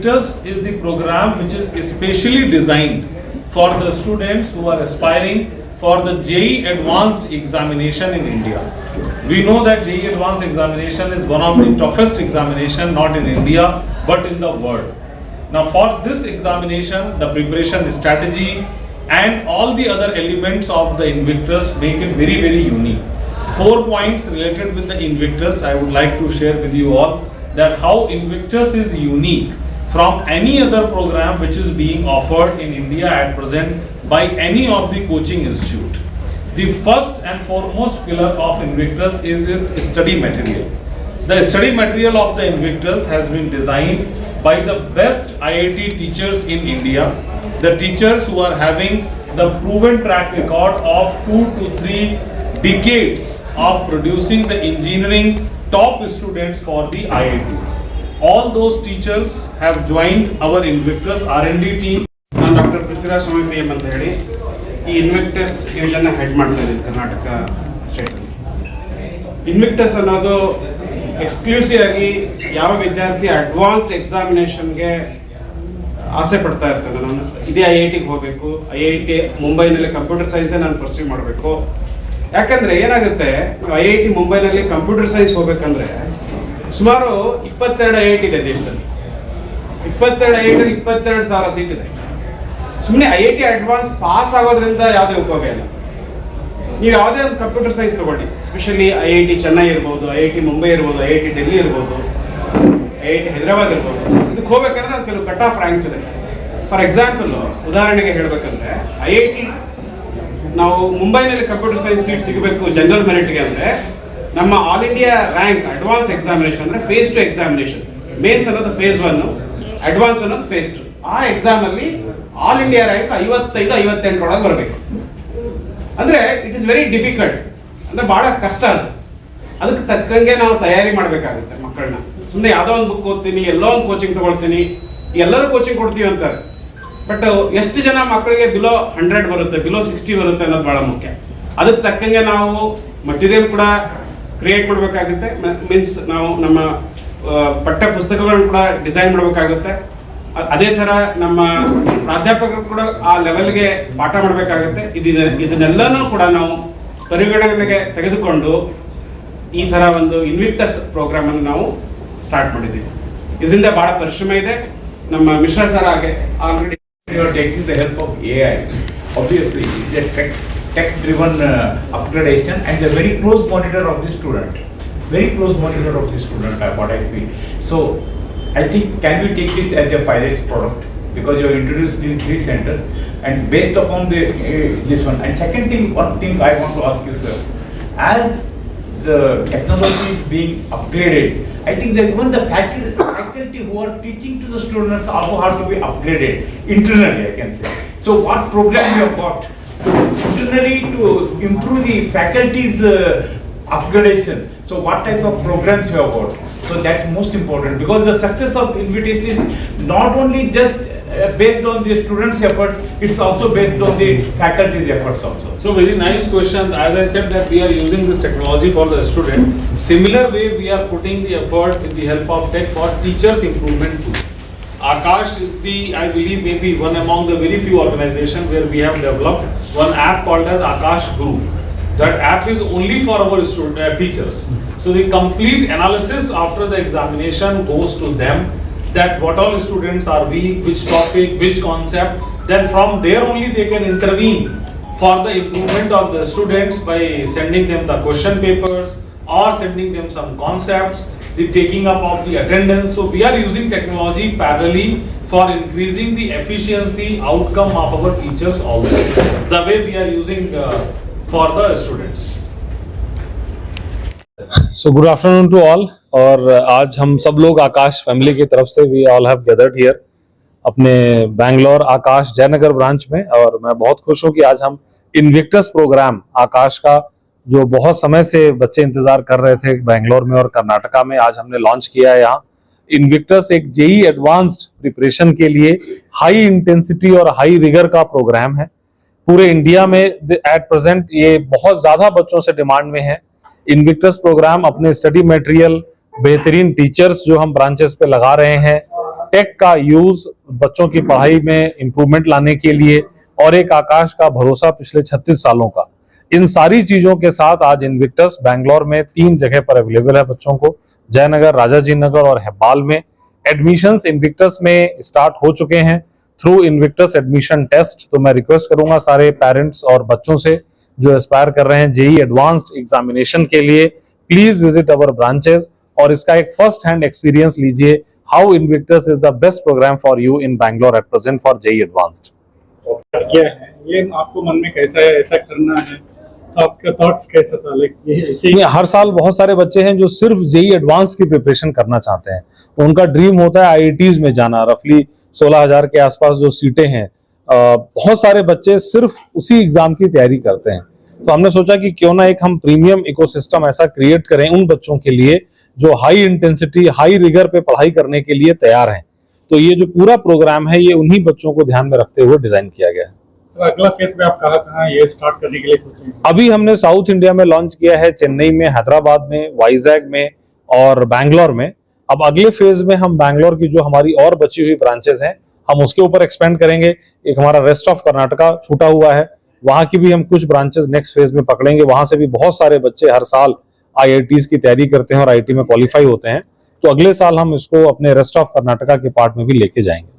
Invictus is the program which is especially designed for the students who are aspiring for the JEE Advanced examination in India. We know that JEE Advanced examination is one of the toughest examination not in India but in the world. Now for this examination, the preparation strategy and all the other elements of the Invictus make it very, very unique. 4 points related with the Invictus I would like to share with you all, that how Invictus is unique from any other program which is being offered in India at present by any of the coaching institute. The first and foremost pillar of Invictus is its study material. The study material of the Invictus has been designed by the best IIT teachers in India, the teachers who are having the proven track record of 2 to 3 decades of producing the engineering top students for the IITs. All those teachers have joined our Invictus R&D team. ನಾನು doctor Prithviraj ಸ್ವಾಮಿ PM ಅಂತ ಹೇಳಿ ಈ ಇನ್ವಿಕ್ಟಸ್ ಡಿವಿಷನ್ನ head ಮಾಡ್ತಾ ಇದ್ದೀನಿ ಕರ್ನಾಟಕ ಸ್ಟೇಟಲ್ಲಿ. ಇನ್ವಿಕ್ಟಸ್ ಅನ್ನೋದು exclusive ಆಗಿ ಯಾವ ವಿದ್ಯಾರ್ಥಿ ಅಡ್ವಾನ್ಸ್ಡ್ ಎಕ್ಸಾಮಿನೇಷನ್ಗೆ ಆಸೆ ಪಡ್ತಾ ಇರ್ತಾನೆ, ನಾನು ಇದೇ IITಗೆ ಹೋಗಬೇಕು, IIT ಮುಂಬೈನಲ್ಲಿ ಕಂಪ್ಯೂಟರ್ ಸೈನ್ಸೇ ನಾನು ಪರ್ಸ್ಯೂ ಮಾಡಬೇಕು. ಯಾಕಂದರೆ ಏನಾಗುತ್ತೆ, IIT ಮುಂಬೈನಲ್ಲಿ ಕಂಪ್ಯೂಟರ್ ಸೈನ್ಸ್ ಹೋಗ್ಬೇಕಂದ್ರೆ ಸುಮಾರು 22 IIT ಇದೆ ದೇಶದಲ್ಲಿ. 22 IIT 22,000 ಸೀಟ್ ಇದೆ. ಸುಮ್ಮನೆ IIT ಅಡ್ವಾನ್ಸ್ ಪಾಸ್ ಆಗೋದ್ರಿಂದ ಯಾವುದೇ ಉಪಯೋಗ ಇಲ್ಲ. ನೀವು ಯಾವುದೇ ಒಂದು ಕಂಪ್ಯೂಟರ್ ಸೈನ್ಸ್ ತಗೊಳ್ಳಿ, ಎಸ್ಪೆಷಲಿ IIT ಚೆನ್ನೈ ಇರ್ಬೋದು, IIT ಮುಂಬೈ ಇರ್ಬೋದು, IIT ಡೆಲ್ಲಿ ಇರ್ಬೋದು, IIT ಹೈದರಾಬಾದ್ ಇರ್ಬೋದು. ಇದಕ್ಕೆ ಹೋಗ್ಬೇಕಂದ್ರೆ ಕೆಲವು ಕಟ್ ಆಫ್ ರ್ಯಾಂಕ್ಸ್ ಇದೆ. ಫಾರ್ ಎಕ್ಸಾಂಪಲ್ ಉದಾಹರಣೆಗೆ ಹೇಳಬೇಕಂದ್ರೆ IIT ನಾವು ಮುಂಬೈನಲ್ಲಿ ಕಂಪ್ಯೂಟರ್ ಸೈನ್ಸ್ ಸೀಟ್ ಸಿಗಬೇಕು ಜನರಲ್ ಮೆರಿಟ್ಗೆ ಅಂದರೆ ನಮ್ಮ all India rank advance examination ಅಂದರೆ ಫೇಸ್ 2 ಎಕ್ಸಾಮಿನೇಷನ್, ಮೇನ್ಸ್ ಅನ್ನೋದು ಫೇಸ್ 1, ಅಡ್ವಾನ್ಸ್ ಅನ್ನೋದು ಫೇಸ್ 2. ಆ ಎಕ್ಸಾಮಲ್ಲಿ ಆಲ್ ಇಂಡಿಯಾ ರ್ಯಾಂಕ್ 55-58 ಒಳಗೆ ಬರಬೇಕು. ಅಂದರೆ ಇಟ್ ಇಸ್ ವೆರಿ ಡಿಫಿಕಲ್ಟ್, ಅಂದರೆ ಭಾಳ ಕಷ್ಟ ಅದು. ಅದಕ್ಕೆ ತಕ್ಕಂಗೆ ನಾವು ತಯಾರಿ ಮಾಡಬೇಕಾಗುತ್ತೆ ಮಕ್ಕಳನ್ನ. ಸುಮ್ಮನೆ ಯಾವುದೋ ಒಂದು ಬುಕ್ ಓದ್ತೀನಿ, ಎಲ್ಲೋ ಒಂದು ಕೋಚಿಂಗ್ ತೊಗೊಳ್ತೀನಿ, ಎಲ್ಲರೂ ಕೋಚಿಂಗ್ ಕೊಡ್ತೀವಿ ಅಂತಾರೆ. ಬಟ್ ಎಷ್ಟು ಜನ ಮಕ್ಕಳಿಗೆ ಬಿಲೋ 100 ಬರುತ್ತೆ, ಬಿಲೋ 60 ಬರುತ್ತೆ ಅನ್ನೋದು ಭಾಳ ಮುಖ್ಯ. ಅದಕ್ಕೆ ತಕ್ಕಂಗೆ ನಾವು ಮಟೀರಿಯಲ್ ಕೂಡ ಕ್ರಿಯೇಟ್ ಮಾಡಬೇಕಾಗುತ್ತೆ. ಮೀನ್ಸ್ ನಾವು ನಮ್ಮ ಪಠ್ಯ ಪುಸ್ತಕಗಳನ್ನ ಕೂಡ ಡಿಸೈನ್ ಮಾಡಬೇಕಾಗುತ್ತೆ. ಅದೇ ಥರ ನಮ್ಮ ಪ್ರಾಧ್ಯಾಪಕರು ಕೂಡ ಆ ಲೆವೆಲ್ಗೆ ಪಾಠ ಮಾಡಬೇಕಾಗುತ್ತೆ. ಇದನ್ನೆಲ್ಲನೂ ಕೂಡ ನಾವು ಪರಿಗಣನೆಗೆ ತೆಗೆದುಕೊಂಡು ಈ ಥರ ಒಂದು ಇನ್ವಿಕ್ಟಸ್ ಪ್ರೋಗ್ರಾಮನ್ನು ನಾವು ಸ್ಟಾರ್ಟ್ ಮಾಡಿದ್ದೀವಿ. ಇದರಿಂದ ಭಾಳ ಪರಿಶ್ರಮ ಇದೆ. ನಮ್ಮ ಮಿಶ್ರಾ ಸರ್ ಹಾಗೆ already you are taking the help of AI. Obviously, it's a tech-driven upgradation and a very close monitor of the student. Very close monitor of the student, what I feel. So, I think, can we take this as a pilot product? Because you have introduced the 3 centers and based upon the this one. And second thing, one thing I want to ask you, sir. As the technology is being upgraded, I think that even the faculty who are teaching to the students also have to be upgraded internally, I can say. So what program you have got internally to improve the faculty's upgradation? So what type of programs you have got? So that's most important, because the success of Invictus is not only just based on the students' efforts, it's also based on the faculty's efforts also. So very nice question. As I said that we are using this technology for the student. Similar way we are putting the effort with the help of tech for teachers improvement too. Akash is the, I believe, maybe one among the very few organizations where we have developed one app called as Akash Guru. That app is only for our teachers. So the complete analysis after the examination goes to them, that what all students are weak, which topic, which concept. Then from there only they can intervene for the improvement of the students by sending them the question papers or sending them some concepts, the taking up of the attendance. So we are using technology parallelly for increasing the efficiency outcome of our teachers also, the way we are using for the students. So good afternoon to all. और आज हम सब लोग आकाश family की तरफ से we all have gathered here अपने बैंगलोर आकाश Jaynagar branch में, और मैं बहुत खुश हूँ कि आज हम इन्विक्टस प्रोग्राम आकाश का, जो बहुत समय से बच्चे इंतजार कर रहे थे बैंगलोर में और कर्नाटका में, आज हमने लॉन्च किया है। यहाँ इन्विक्टस एक JEE एडवांस्ड प्रिपरेशन के लिए हाई इंटेंसिटी और हाई रिगर का प्रोग्राम है। पूरे इंडिया में एट प्रेजेंट ये बहुत ज्यादा बच्चों से डिमांड में है। इन्विक्टस प्रोग्राम अपने स्टडी मटेरियल, बेहतरीन टीचर्स जो हम ब्रांचेस पे लगा रहे हैं, टेक का यूज बच्चों की पढ़ाई में इंप्रूवमेंट लाने के लिए और एक आकाश का भरोसा पिछले 36 सालों का, इन सारी चीजों के साथ आज इन्विक्टस बैंगलोर में 3 जगह पर अवेलेबल है बच्चों को, जयनगर, राजाजी नगर और हेब्बाल में। एडमिशंस इन्विक्टस में स्टार्ट हो चुके हैं थ्रू इन्विक्टस एडमिशन टेस्ट। तो मैं रिक्वेस्ट करूंगा सारे पेरेंट्स और बच्चों से जो एस्पायर कर रहे हैं जेई एडवांस्ड एग्जामिनेशन के लिए, प्लीज विजिट अवर ब्रांचेस और इसका एक फर्स्ट हैंड एक्सपीरियंस लीजिए। How Invictus is the best programme for you in Bangalore at present for JEE advanced. क्या है ये, आपको मन में कैसा है ऐसा करना है, तो आपका थॉट्स कैसा था? लाइक ये ऐसे ही हर साल बहुत सारे बच्चे हैं जो सिर्फ जेई एडवांस की प्रिपरेशन करना चाहते हैं, उनका ड्रीम होता है आईआईटीज में जाना। रफली 16,000 के आसपास जो सीटें हैं, बहुत सारे बच्चे सिर्फ उसी एग्जाम की तैयारी करते हैं। तो हमने सोचा कि क्यों ना एक हम प्रीमियम इकोसिस्टम ऐसा क्रिएट करें उन बच्चों के लिए जो हाई इंटेंसिटी, हाई रिगर पे पढ़ाई करने के लिए तैयार हैं। तो ये जो पूरा प्रोग्राम है ये उन्हीं बच्चों को ध्यान में रखते हुए डिजाइन किया गया है। तो अगला फेज में आप कहाँ ये स्टार्ट करने के लिए सोचे? अभी हमने साउथ इंडिया में लॉन्च किया है, चेन्नई में, हैदराबाद में, वाइजैग में और बैंगलोर में। अब अगले फेज में हम बैंगलोर की जो हमारी और बची हुई ब्रांचेस हैं हम उसके ऊपर एक्सपेंड करेंगे। एक हमारा रेस्ट ऑफ कर्नाटका छूटा हुआ है, वहां की भी हम कुछ ब्रांचेस नेक्स्ट फेज में पकड़ेंगे। वहां से भी बहुत सारे बच्चे हर साल आईआईटीज की तैयारी करते हैं और आईआईटी में क्वालिफाई होते हैं। तो अगले साल हम इसको अपने रेस्ट ऑफ कर्नाटका के पार्ट में भी लेके जाएंगे।